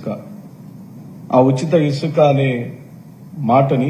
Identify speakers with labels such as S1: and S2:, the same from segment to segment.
S1: ఇసుక. ఆ ఉచిత ఇసుక అనే మాటని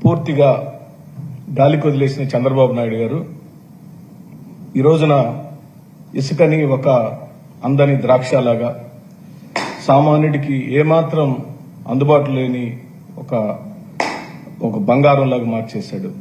S1: పూర్తిగా గాలికి వదిలేసిన చంద్రబాబు నాయుడు గారు ఈ రోజున ఇసుకని ఒక అందని ద్రాక్షలాగా, సామాన్యుడికి ఏమాత్రం అందుబాటులో లేని ఒక బంగారంలాగా మార్చేశాడు.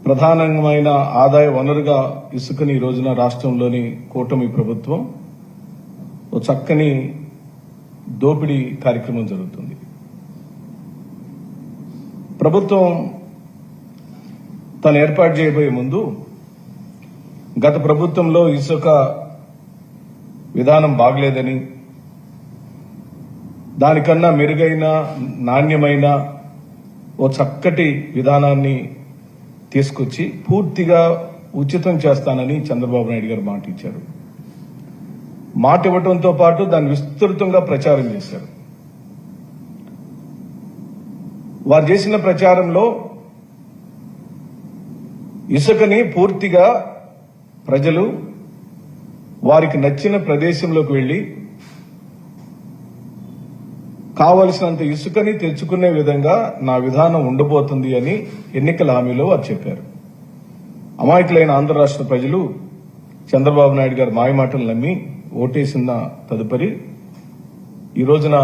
S1: ప్రధానమైన ఆదాయ వనరుగా ఇసుకని ఈ రోజున రాష్ట్రంలోని కూటమి ప్రభుత్వం ఒక చక్కని దోపిడీ కార్యక్రమం జరుగుతుంది. ప్రభుత్వం తను ఏర్పాటు చేయబోయే ముందు గత ప్రభుత్వంలో ఇసుక విధానం బాగలేదని, దానికన్నా మెరుగైన నాణ్యమైన ఓ చక్కటి విధానాన్ని తీసుకొచ్చి పూర్తిగా ఉచితం చేస్తానని చంద్రబాబు నాయుడు గారు మాట ఇచ్చారు. మాట ఇవ్వడంతో పాటు దాన్ని విస్తృతంగా ప్రచారం చేశారు. వారు చేసిన ప్రచారంలో ఇసుకని పూర్తిగా ప్రజలు వారికి నచ్చిన ప్రదేశంలోకి వెళ్లి కావలసినంత ఇసుకని తెచ్చుకునే విధంగా నా విధానం ఉండబోతుంది అని ఎన్నికల హామీలో వారు చెప్పారు. అమాయకులైన ఆంధ్ర రాష్ట్ర ప్రజలు చంద్రబాబు నాయుడు గారి మాయమాటలు నమ్మి ఓటేసిన తదుపరి ఈ రోజున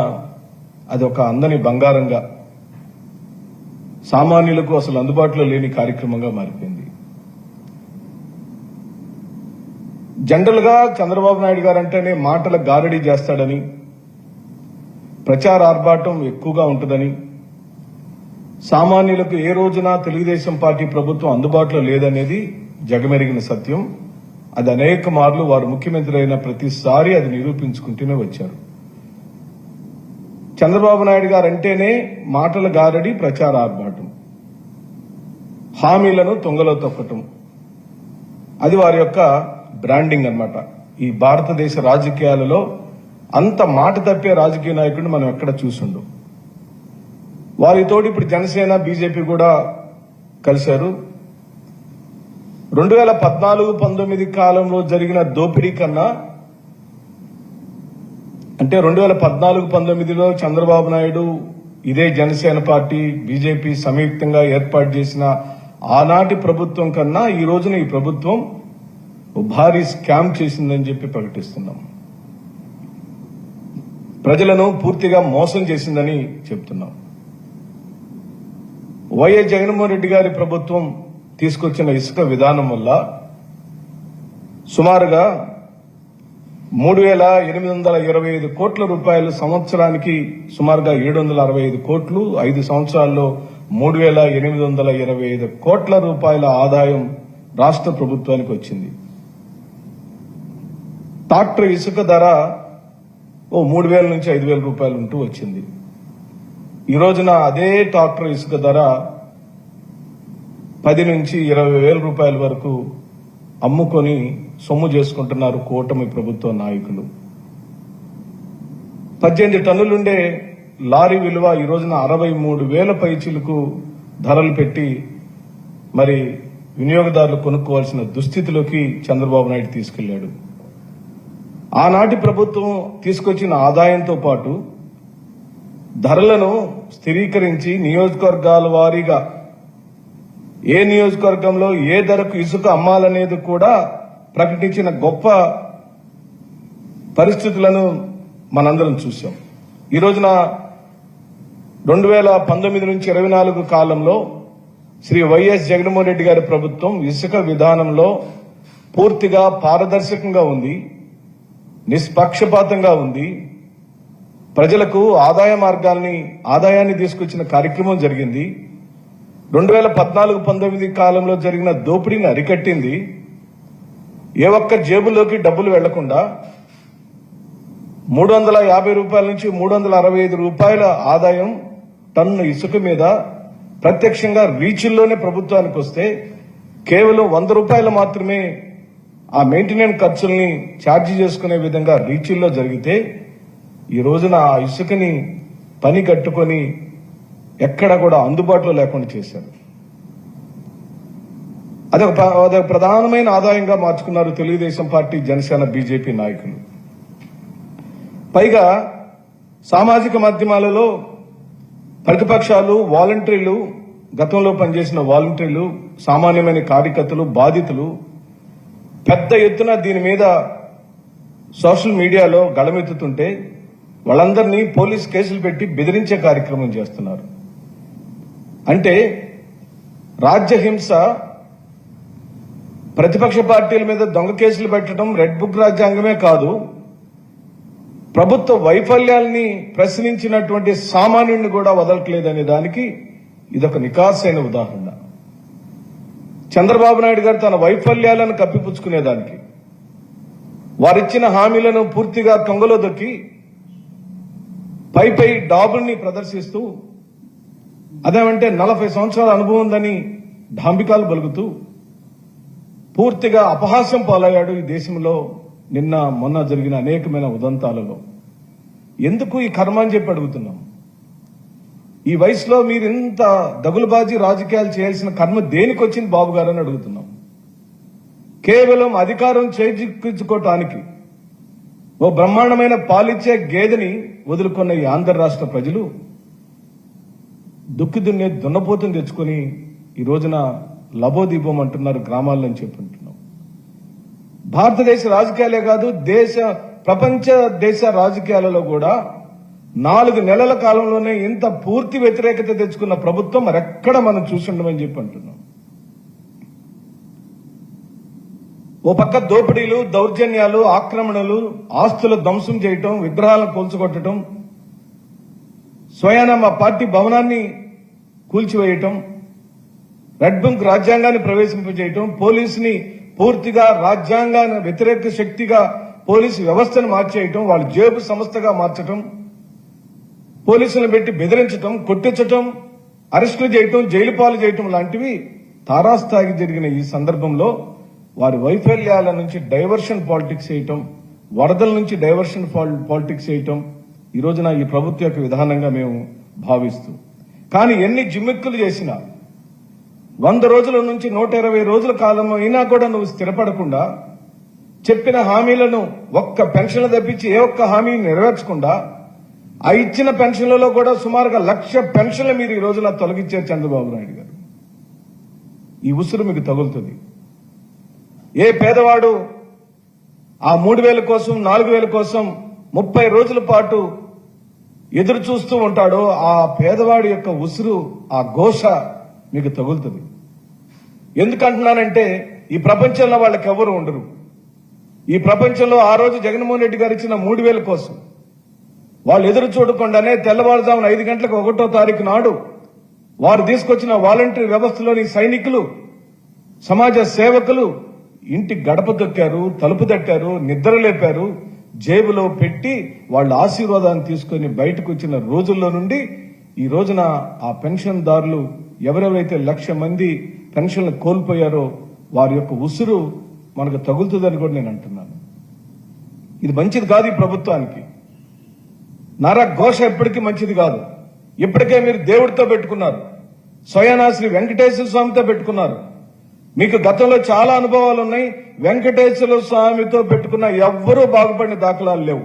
S1: అది ఒక అందని బంగారంగా, సామాన్యులకు అసలు అందుబాటులో లేని కార్యక్రమంగా మారిపోయింది. జనరల్ గా చంద్రబాబు నాయుడు గారు అంటేనే మాటల గారడీ చేస్తాడని, ప్రచార ఆర్భాటం ఎక్కువగా ఉంటుందని, సామాన్యులకు ఏ రోజున తెలుగుదేశం పార్టీ ప్రభుత్వం అందుబాటులో లేదనేది జగమెరిగిన సత్యం. అది అనేక మార్లు వారు ముఖ్యమంత్రి అయిన ప్రతిసారి అది నిరూపించుకుంటూనే వచ్చారు. చంద్రబాబు నాయుడు గారు అంటేనే మాటల గారడి, ప్రచార ఆర్భాటం, హామీలను తొంగలో తొక్కటం, అది వారి యొక్క బ్రాండింగ్ అన్నమాట. ఈ భారతదేశ రాజకీయాలలో అంత మాట తప్పే రాజకీయ నాయకుడిని మనం ఎక్కడ చూసుండు. వారితోటి ఇప్పుడు జనసేన, బీజేపీ కూడా కలిశారు. 2014-19 కాలంలో జరిగిన దోపిడీ కన్నా, అంటే 2014-19లో చంద్రబాబు నాయుడు ఇదే జనసేన పార్టీ, బీజేపీ సంయుక్తంగా ఏర్పాటు చేసిన ఆనాటి ప్రభుత్వం కన్నా ఈ రోజున ఈ ప్రభుత్వం భారీ స్కామ్ చేసిందని చెప్పి ప్రకటిస్తున్నాం. ప్రజలను పూర్తిగా మోసం చేసిందని చెప్తున్నాం. వైఎస్ జగన్మోహన్ రెడ్డి గారి ప్రభుత్వం తీసుకొచ్చిన ఇసుక విధానం వల్ల సుమారుగా 3,825 కోట్ల రూపాయలు, సంవత్సరానికి సుమారుగా 765 కోట్లు, 5 సంవత్సరాల్లో 3,825 కోట్ల రూపాయల ఆదాయం రాష్ట్ర ప్రభుత్వానికి వచ్చింది. ట్రాక్టర్ ఇసుక ధర 3,000 నుంచి 5,000 రూపాయలు ఉంటూ వచ్చింది. ఈ రోజున అదే ట్రాక్టర్ ఇసుక ధర 10 నుంచి 20,000 రూపాయల వరకు అమ్ముకొని సొమ్ము చేసుకుంటున్నారు కూటమి ప్రభుత్వ నాయకులు. 18 టన్నులుండే లారీ విలువ ఈ రోజున 63,000 పైచీలకు ధరలు పెట్టి మరి వినియోగదారులు కొనుక్కోవాల్సిన దుస్థితిలోకి చంద్రబాబు నాయుడు తీసుకెళ్లాడు. ఆనాటి ప్రభుత్వం తీసుకొచ్చిన ఆదాయంతో పాటు ధరలను స్థిరీకరించి నియోజకవర్గాల వారీగా ఏ నియోజకవర్గంలో ఏ ధరకు ఇసుక అమ్మాలనేది కూడా ప్రకటించిన గొప్ప పరిస్థితులను మనందరం చూశాం. ఈ రోజున 2019 నుంచి 24 కాలంలో శ్రీ వైఎస్ జగన్మోహన్ రెడ్డి గారి ప్రభుత్వం ఇసుక విధానంలో పూర్తిగా పారదర్శకంగా ఉంది, నిష్పక్షపాతంగా ఉంది. ప్రజలకు ఆదాయాన్ని తీసుకొచ్చిన కార్యక్రమం జరిగింది. 2014-19 కాలంలో జరిగిన దోపిడీని అరికట్టింది. ఏ ఒక్క జేబులోకి డబ్బులు వెళ్లకుండా 350 రూపాయల నుంచి 365 రూపాయల ఆదాయం టన్ను ఇసుక మీద ప్రత్యక్షంగా రీచుల్లోనే ప్రభుత్వానికి వస్తే కేవలం 100 రూపాయలు మాత్రమే ఆ మెయింటెనెన్స్ ఖర్చుల్ని ఛార్జీ చేసుకునే విధంగా రీచుల్లో జరిగితే ఈ రోజున ఆ ఇసుకని పని కట్టుకొని ఎక్కడ కూడా అందుబాటులో లేకుండా చేశారు. అదొక ప్రధానమైన ఆదాయంగా మార్చుకున్నారు తెలుగుదేశం పార్టీ, జనసేన, బీజేపీ నాయకులు. పైగా సామాజిక మాధ్యమాలలో ప్రతిపక్షాలు, వాలంటీర్లు, గతంలో పనిచేసిన వాలంటీర్లు, సామాన్యమైన కార్యకర్తలు, బాధితులు పెద్ద ఎత్తున దీని మీద సోషల్ మీడియాలో గళమెత్తుతుంటే వాళ్ళందరినీ పోలీస్ కేసులు పెట్టి బెదిరించే కార్యక్రమం చేస్తున్నారు. అంటే రాజ్యహింస, ప్రతిపక్ష పార్టీల మీద దొంగ కేసులు పెట్టడం రెడ్ బుక్ రాజ్యాంగమే కాదు, ప్రభుత్వ వైఫల్యాల్ని ప్రశ్నించినటువంటి సామాన్యుడిని కూడా వదలట్లేదనే దానికి ఇదొక నికాసైన ఉదాహరణ. చంద్రబాబు నాయుడు గారు తన వైఫల్యాలను కప్పిపుచ్చుకునేదానికి, వారిచ్చిన హామీలను పూర్తిగా కొంగలో దొక్కి పై డాబుల్ని ప్రదర్శిస్తూ, అదేమంటే 40 సంవత్సరాల అనుభవం ఉందని ఢాంబికాలు బలుగుతూ పూర్తిగా అపహాస్యం పాలయ్యాడు ఈ దేశంలో నిన్న మొన్న జరిగిన అనేకమైన ఉదంతాలలో. ఎందుకు ఈ కర్మ అని చెప్పి అడుగుతున్నాం. ఈ వయసులో మీరు ఇంత దగులుబాజీ రాజకీయాలు చేయాల్సిన కర్మ దేనికి వచ్చింది బాబు గారు అని అడుగుతున్నాం. కేవలం అధికారం చేజిక్కించుకోవటానికి ఓ బ్రహ్మాండమైన పాలిచ్చే గేదెని వదులుకున్న ఈ ఆంధ్ర రాష్ట్ర ప్రజలు దుక్కి దున్నే దున్నపోతుని తెచ్చుకొని ఈ రోజున లబోదీపం అంటున్నారు గ్రామాల్లో అని చెప్పుకుంటున్నాం. భారతదేశ రాజకీయాలే కాదు, ప్రపంచ దేశ రాజకీయాలలో కూడా 4 నెలల కాలంలోనే ఇంత పూర్తి వ్యతిరేకత తెచ్చుకున్న ప్రభుత్వం మరెక్కడ మనం చూసిండమని చెప్పి అంటున్నాం. ఓ పక్క దోపిడీలు, దౌర్జన్యాలు, ఆక్రమణలు, ఆస్తుల ధ్వంసం చేయటం, విగ్రహాలను కూల్చగొట్టడం, స్వయాన మా పార్టీ భవనాన్ని కూల్చివేయటం, రెడ్ బుక్ రాజ్యాంగాన్ని ప్రవేశింపజేయటం, పోలీసుని పూర్తిగా రాజ్యాంగాన్ని వ్యతిరేక శక్తిగా పోలీసు వ్యవస్థను మార్చేయటం, వాళ్ళ జేబు సంస్థగా మార్చటం, పోలీసులను పెట్టి బెదిరించటం, కొట్టించటం, అరెస్టులు చేయటం, జైలు పాలు చేయటం లాంటివి తారాస్థాయికి జరిగిన ఈ సందర్భంలో వారి వైఫల్యాల నుంచి డైవర్షన్ పాలిటిక్స్ చేయటం, వరదల నుంచి డైవర్షన్ పాలిటిక్స్ చేయటం ఈ రోజున ఈ ప్రభుత్వ యొక్క విధానంగా మేము భావిస్తూ, కానీ ఎన్ని జిమ్మిక్కులు చేసినా 100 రోజుల నుంచి 120 రోజుల కాలం అయినా కూడా నువ్వు స్థిరపడకుండా, చెప్పిన హామీలను ఒక్క పెన్షన్లు తప్పించి ఏ ఒక్క హామీ నెరవేర్చకుండా, ఆ ఇచ్చిన పెన్షన్లలో కూడా సుమారుగా 1,00,000 పెన్షన్లు మీరు ఈ రోజున తొలగించారు చంద్రబాబు నాయుడు గారు. ఈ ఉసురు మీకు తగులుతుంది. ఏ పేదవాడు ఆ 3,000 కోసం, 4,000 కోసం 30 రోజుల పాటు ఎదురు చూస్తూ ఉంటాడో ఆ పేదవాడి యొక్క ఉసురు, ఆ ఘోష మీకు తగులుతుంది. ఎందుకంటున్నానంటే ఈ ప్రపంచంలో వాళ్ళకి ఎవరు ఉండరు. ఈ ప్రపంచంలో ఆ రోజు జగన్మోహన్ రెడ్డి గారు ఇచ్చిన 3,000 కోసం వాళ్ళు ఎదురు చూడకుండానే తెల్లవారుజామున 5 గంటలకు 1వ తారీఖు నాడు వారు తీసుకొచ్చిన వాలంటీర్ వ్యవస్థలోని సైనికులు, సమాజ సేవకులు ఇంటి గడప తొక్కారు, తలుపు తట్టారు, నిద్ర లేపారు, జేబులో పెట్టి వాళ్ళ ఆశీర్వాదాన్ని తీసుకుని బయటకు వచ్చిన రోజుల్లో నుండి ఈ రోజున ఆ పెన్షన్దారులు ఎవరెవరైతే 1,00,000 మంది పెన్షన్లు కోల్పోయారో వారి యొక్క ఉసురు మనకు తగులుతుందని కూడా నేను అంటున్నాను. ఇది మంచిది కాదు ఈ ప్రభుత్వానికి. ఘోష ఎప్పటికీ మంచిది కాదు. ఇప్పటికే మీరు దేవుడితో పెట్టుకున్నారు, స్వయానా శ్రీ వెంకటేశ్వర స్వామితో పెట్టుకున్నారు. మీకు గతంలో చాలా అనుభవాలు ఉన్నాయి. వెంకటేశ్వర స్వామితో పెట్టుకున్న ఎవ్వరూ బాగుపడిన దాఖలాలు లేవు.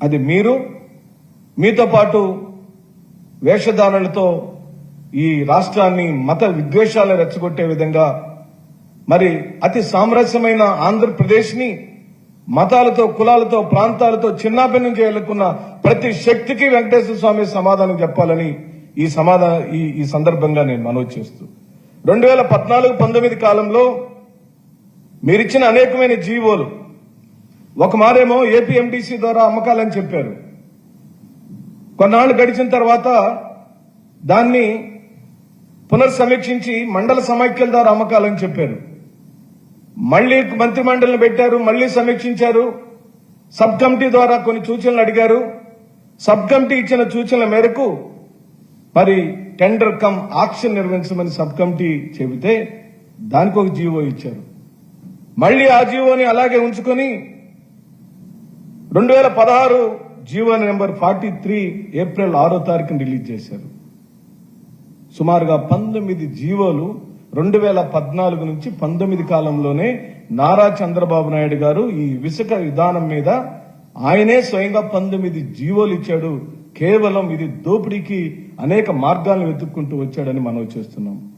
S1: అది మీరు, మీతో పాటు వేషధారణలతో ఈ రాష్ట్రాన్ని మత విద్వేషాలు రెచ్చగొట్టే విధంగా మరి అతి సామరస్యమైన ఆంధ్రప్రదేశ్ ని మతాలతో, కులాలతో, ప్రాంతాలతో చిన్నాభిన్నం చేయాలనుకున్న ప్రతి శక్తికి వెంకటేశ్వర స్వామి సమాధానం చెప్పాలని ఈ సందర్భంగా నేను మనవి చేస్తూ, 2014-19 కాలంలో మీరిచ్చిన అనేకమైన జీవోలు, ఒక మారేమో ఏపీఎండీసీ ద్వారా అమ్మకాలని చెప్పారు. కొన్నాళ్లు గడిచిన తర్వాత దాన్ని పునర్సమీక్షించి మండల సమైక్యల ద్వారా అమ్మకాలని చెప్పారు. మళ్లీ మంత్రిమండలిని పెట్టారు, మళ్లీ సమీక్షించారు. సబ్ కమిటీ ద్వారా కొన్ని సూచనలు అడిగారు. సబ్ కమిటీ ఇచ్చిన సూచనల మేరకు మరి టెండర్ కమ్ ఆక్షన్ నిర్వహించమని సబ్ కమిటీ చెబితే దానికి ఒక జీవో ఇచ్చారు. మళ్లీ ఆ జీవోని అలాగే ఉంచుకొని 2016 జీవో నెంబర్ 43 ఏప్రిల్ 6వ తారీఖున రిలీజ్ చేశారు. సుమారుగా 19 జీవోలు 2014 నుంచి 19 కాలంలోనే నారా చంద్రబాబు నాయుడు గారు ఈ ఇసుక విధానం మీద ఆయనే స్వయంగా 19 జీవోలు ఇచ్చాడు. కేవలం ఇది దోపిడీకి అనేక మార్గాలను వెతుక్కుంటూ వచ్చాడని మనం చేస్తున్నాం.